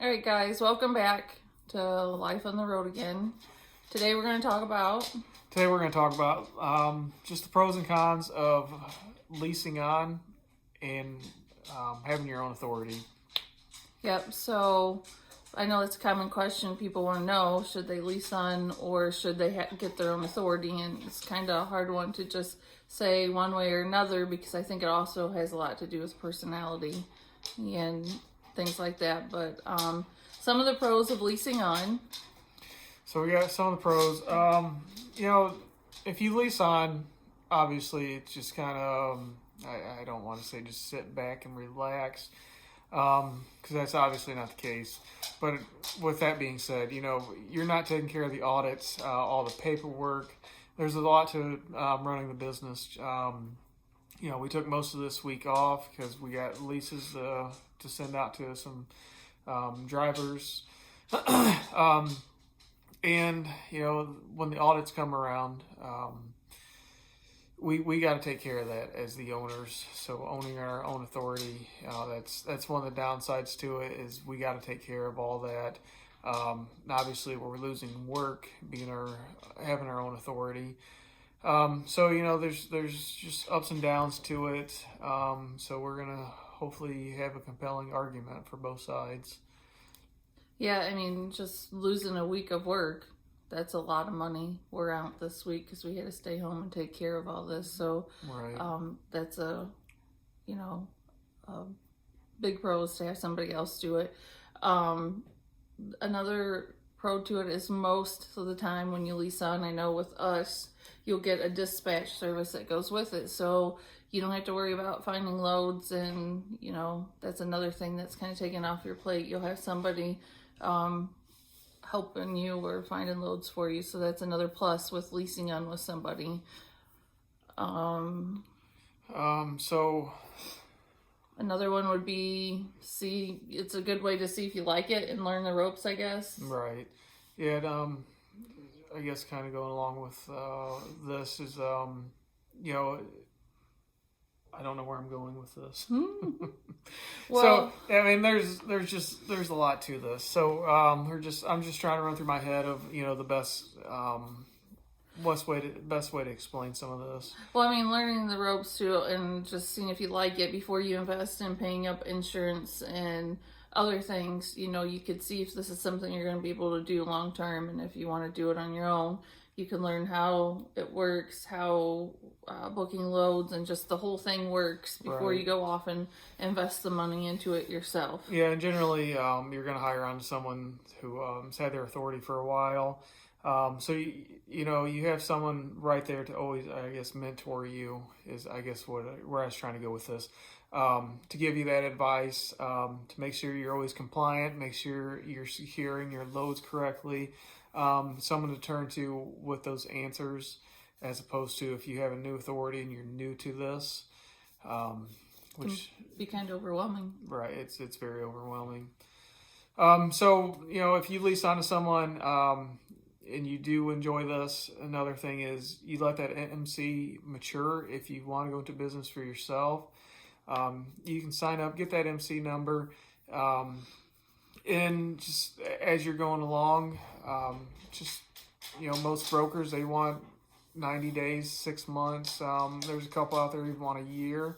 All right, guys, welcome back to Life on the Road again. Today we're going to talk about just the pros and cons of leasing on and having your own authority. Yep. So I know it's a common question. People want to know, should they lease on or should they get their own authority? And it's kind of a hard one to just say one way or another, because I think it also has a lot to do with personality and things like that. But some of the pros of leasing on. So we got some of the pros. If you lease on, obviously it's just kind of, I don't want to say just sit back and relax, because that's obviously not the case. But with that being said, you're not taking care of the audits, all the paperwork. There's a lot to running the business. We took most of this week off because we got leases to send out to some drivers. And when the audits come around, we got to take care of that as the owners. So owning our own authority, that's one of the downsides to it, is we got to take care of all that. Obviously, we're losing work having our own authority. There's just ups and downs to it. So we're gonna hopefully have a compelling argument for both sides. Yeah, I mean, just losing a week of work, that's a lot of money we're out this week because we had to stay home and take care of all this. So right. That's a big pros to have somebody else do it. Another pro to it is most of the time when you lease on, I know with us, you'll get a dispatch service that goes with it. So you don't have to worry about finding loads, and that's another thing that's kind of taken off your plate. You'll have somebody helping you or finding loads for you. So that's another plus with leasing on with somebody. So another one would be, it's a good way to see if you like it and learn the ropes, I guess. Right. Yeah. I guess kind of going along with this is, I don't know where I'm going with this. Well, so I mean, there's a lot to this. So I'm just trying to run through my head of the best way to explain some of this. Well, I mean, learning the ropes too, and just seeing if you like it before you invest in paying up insurance and other things. You could see if this is something you're going to be able to do long term, and if you want to do it on your own, you can learn how it works, how booking loads and just the whole thing works before you go off and invest the money into it yourself. Yeah, and generally you're going to hire on someone who has had their authority for a while. So you have someone right there to always, I guess, mentor you is, I guess, where I was trying to go with this. To give you that advice, to make sure you're always compliant, make sure you're securing your loads correctly. Someone to turn to with those answers, as opposed to if you have a new authority and you're new to this, which can be kind of overwhelming. Right, it's very overwhelming. So if you lease onto someone and you do enjoy this, another thing is you let that MC mature. If you want to go into business for yourself, you can sign up, get that MC number, and just as you're going along, most brokers, they want 90 days, 6 months. There's a couple out there who want a year.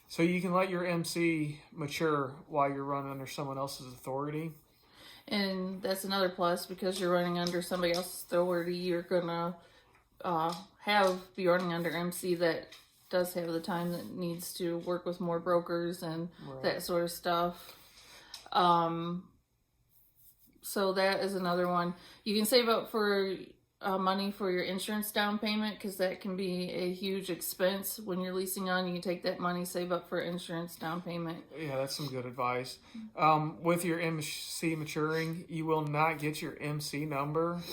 So you can let your MC mature while you're running under someone else's authority. And that's another plus, because you're running under somebody else's authority. You're gonna be running under MC that does have the time that needs to work with more brokers and that sort of stuff. So that is another one. You can save up for money for your insurance down payment, because that can be a huge expense when you're leasing on. You can take that money, save up for insurance down payment. Yeah, that's some good advice. With your MC maturing, you will not get your MC number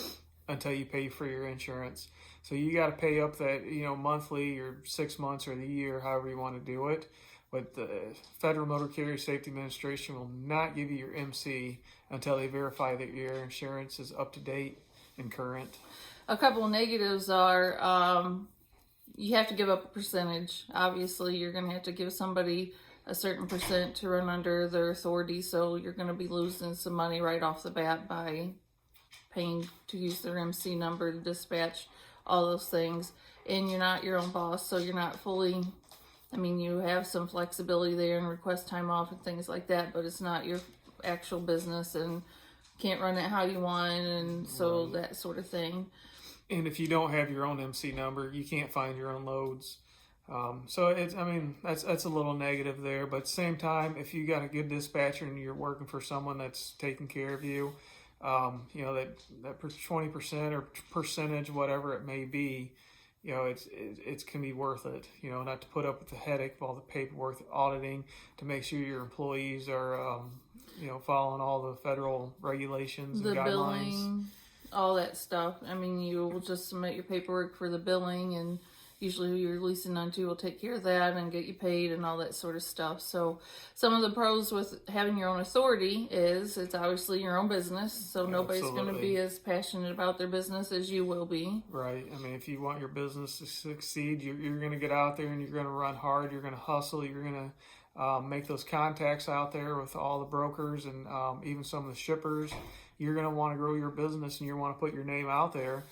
until you pay for your insurance. So you got to pay up that monthly or 6 months or the year, however you want to do it. But the Federal Motor Carrier Safety Administration will not give you your MC until they verify that your insurance is up to date and current. A couple of negatives are you have to give up a percentage. Obviously, you're going to have to give somebody a certain percent to run under their authority. So you're going to be losing some money right off the bat by paying to use their MC number to dispatch, all those things. And you're not your own boss, so you're not fully, I mean, you have some flexibility there and request time off and things like that, but it's not your actual business and can't run it how you want, and so that sort of thing. And if you don't have your own MC number, you can't find your own loads. So it's, I mean, that's a little negative there. But at the same time, if you got a good dispatcher and you're working for someone that's taking care of you, you know, that 20% or percentage, whatever it may be, you know, it's can be worth it. You know, not to put up with the headache of all the paperwork, the auditing, to make sure your employees are, you know, following all the federal regulations and The guidelines. billing, all that stuff. I mean, you will just submit your paperwork for the billing, and usually who you're leasing onto will take care of that and get you paid and all that sort of stuff. So some of the pros with having your own authority is it's obviously your own business, so nobody's going to be as passionate about their business as you will be. Right. I mean, if you want your business to succeed, you're going to get out there and you're going to run hard. You're going to hustle. You're going to make those contacts out there with all the brokers and even some of the shippers. You're going to want to grow your business and you want to put your name out there.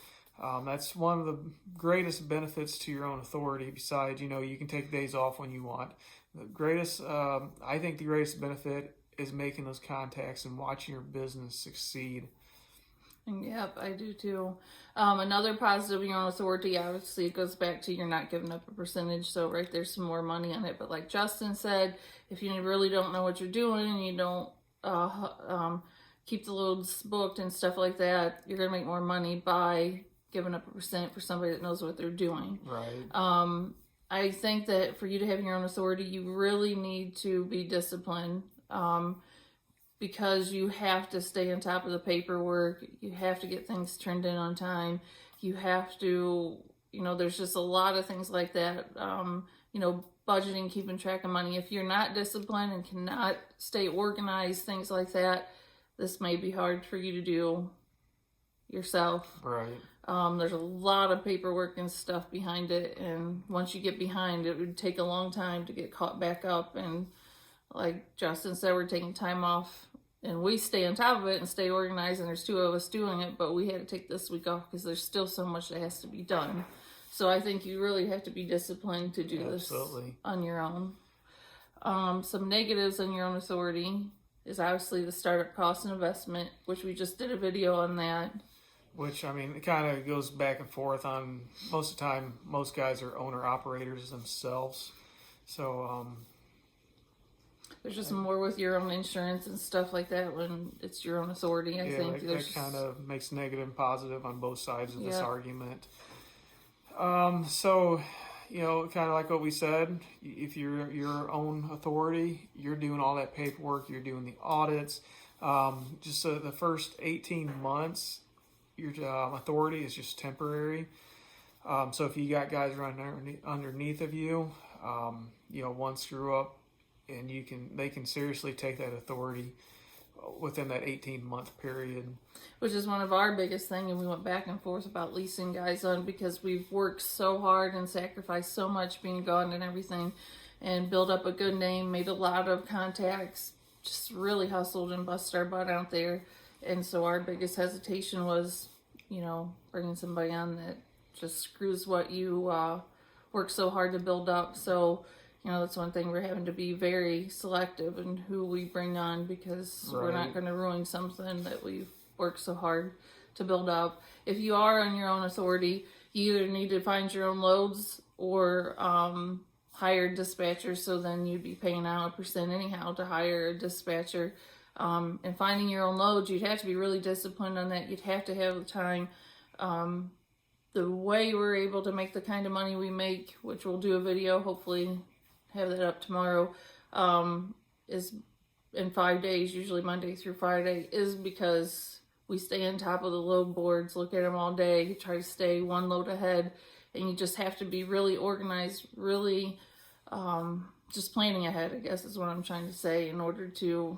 That's one of the greatest benefits to your own authority. Besides, you know, you can take days off when you want. The greatest, I think the greatest benefit is making those contacts and watching your business succeed. Yep, I do too. Another positive of your own authority, obviously, it goes back to you're not giving up a percentage. So right there's some more money on it. But like Justin said, if you really don't know what you're doing and you don't keep the loads booked and stuff like that, you're going to make more money by giving up a percent for somebody that knows what they're doing. Right. I think that for you to have your own authority, you really need to be disciplined, because you have to stay on top of the paperwork. You have to get things turned in on time. You have to, you know, there's just a lot of things like that. You know, budgeting, keeping track of money. If you're not disciplined and cannot stay organized, things like that, this may be hard for you to do yourself. Right. There's a lot of paperwork and stuff behind it, and once you get behind, it would take a long time to get caught back up. And like Justin said, we're taking time off, and we stay on top of it and stay organized, and there's two of us doing it, but we had to take this week off because there's still so much that has to be done. So I think you really have to be disciplined to do this on your own. Some negatives on your own authority is obviously the startup cost and investment, which we just did a video on that. Which, I mean, it kind of goes back and forth on, most of the time, most guys are owner-operators themselves. So, there's just more with your own insurance and stuff like that when it's your own authority. I think that kind of makes negative and positive on both sides of this argument. So, you know, kind of like what we said, if you're your own authority, you're doing all that paperwork, you're doing the audits. Just the first 18 months, your authority is just temporary. So if you got guys running underneath of you, you know, one screw up, and they can seriously take that authority within that 18-month period. Which is one of our biggest things, and we went back and forth about leasing guys on, because we've worked so hard and sacrificed so much being gone and everything, and built up a good name, made a lot of contacts, just really hustled and busted our butt out there. And so our biggest hesitation was, you know, bringing somebody on that just screws what you worked so hard to build up. So, you know, that's one thing, we're having to be very selective in who we bring on, because we're not going to ruin something that we've worked so hard to build up. If you are on your own authority, you either need to find your own loads or hire dispatchers, so then you'd be paying out a percent anyhow to hire a dispatcher. And finding your own loads, you'd have to be really disciplined on that. You'd have to have the time. The way we're able to make the kind of money we make, which we'll do a video, hopefully have that up tomorrow, is in 5 days, usually Monday through Friday, is because we stay on top of the load boards, look at them all day, try to stay one load ahead, and you just have to be really organized, really just planning ahead, I guess is what I'm trying to say, in order to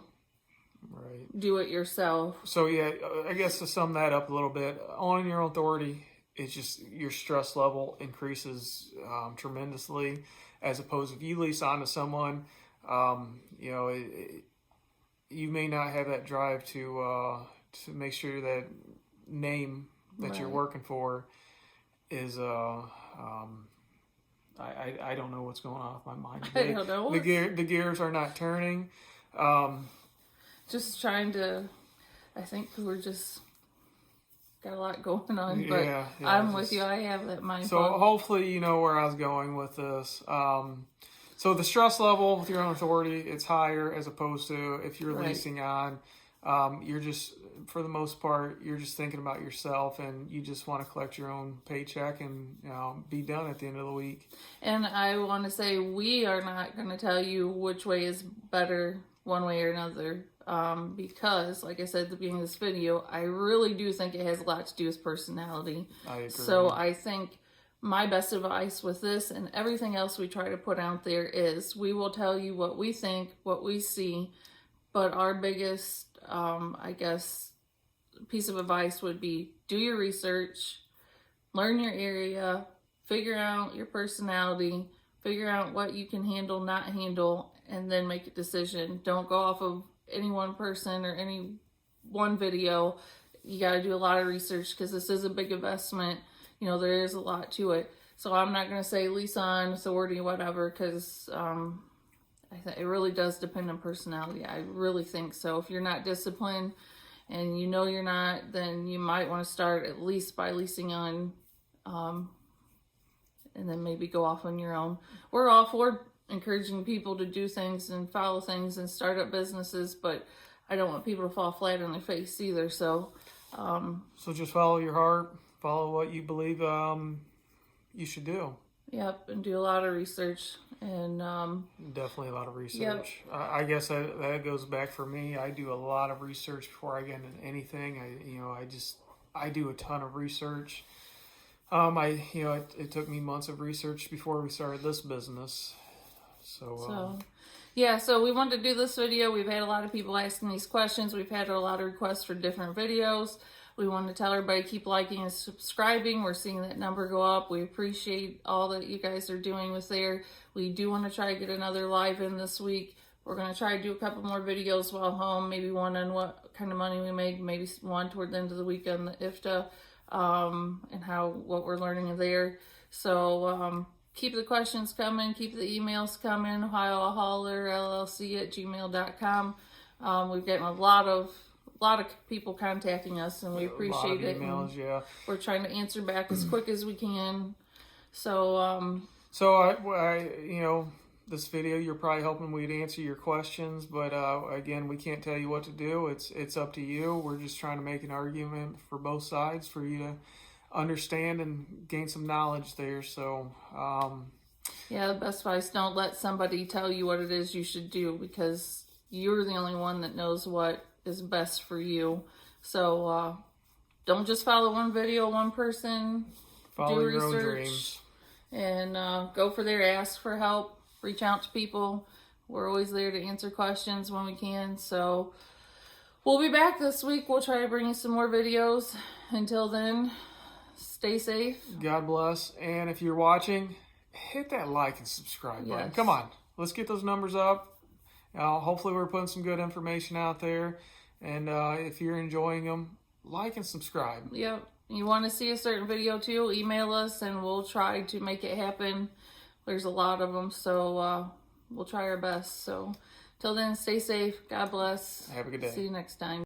do it yourself. So yeah, I guess to sum that up a little bit, owning your own authority, it's just your stress level increases tremendously, as opposed if you lease on to someone, You know, you may not have that drive to make sure that name that you're Right. working for is I don't know what's going on with my mind I today. don't know. The gears are not turning. Just trying to, I think we're just got a lot going on, but Yeah, I'm with you. I have that so mindful. hopefully you know where I was going with this. So the stress level with your own authority, it's higher as opposed to if you're Right. leasing on. You're just, for the most part, you're just thinking about yourself, and you just want to collect your own paycheck and be done at the end of the week. And I want to say we are not going to tell you which way is better one way or another, because, like I said at the beginning of this video, I really do think it has a lot to do with personality. I agree. So I think my best advice with this and everything else we try to put out there is we will tell you what we think, what we see, but our biggest, I guess, piece of advice would be do your research, learn your area, figure out your personality, figure out what you can handle, not handle, and then make a decision. Don't go off of any one person or any one video. You got to do a lot of research because this is a big investment. You know, there is a lot to it. So I'm not going to say lease on, authority, whatever, because it really does depend on personality. I really think so. If you're not disciplined and you know you're not, then you might want to start at least by leasing on, and then maybe go off on your own. We're all for encouraging people to do things and follow things and start up businesses, but I don't want people to fall flat on their face either. So just follow your heart, follow what you believe you should do. yep, and do a lot of research. And Definitely a lot of research. Yep. I guess that goes back for me. I do a lot of research before I get into anything. I do a ton of research. It took me months of research before we started this business. So we wanted to do this video. We've had a lot of people asking these questions. We've had a lot of requests for different videos. We wanted to tell everybody keep liking and subscribing. We're seeing that number go up. We appreciate all that you guys are doing with there. We do want to try to get another live in this week. We're going to try to do a couple more videos while home. Maybe one on what kind of money we make. Maybe one toward the end of the week on the IFTA and what we're learning there. So keep the questions coming. Keep the emails coming. OhioHaulerLLC@gmail.com. We've gotten a lot of people contacting us, and we appreciate it. Emails, yeah. We're trying to answer back as quick as we can. So, this video, you're probably hoping we'd answer your questions, but again, we can't tell you what to do. It's up to you. We're just trying to make an argument for both sides for you to understand and gain some knowledge there. So, the best advice: don't let somebody tell you what it is you should do, because you're the only one that knows what is best for you. So don't just follow one video, one person. Follow do your research own dreams and go for there. Ask for help. Reach out to people. We're always there to answer questions when we can. So we'll be back this week. We'll try to bring you some more videos. Until then, stay safe. God bless. And if you're watching, hit that like and subscribe button. Yes. Come on, let's get those numbers up. Hopefully we're putting some good information out there. And if you're enjoying them, like and subscribe. Yep. You want to see a certain video too, email us and we'll try to make it happen. There's a lot of them, so we'll try our best. So till then, stay safe. God bless. Have a good day. See you next time.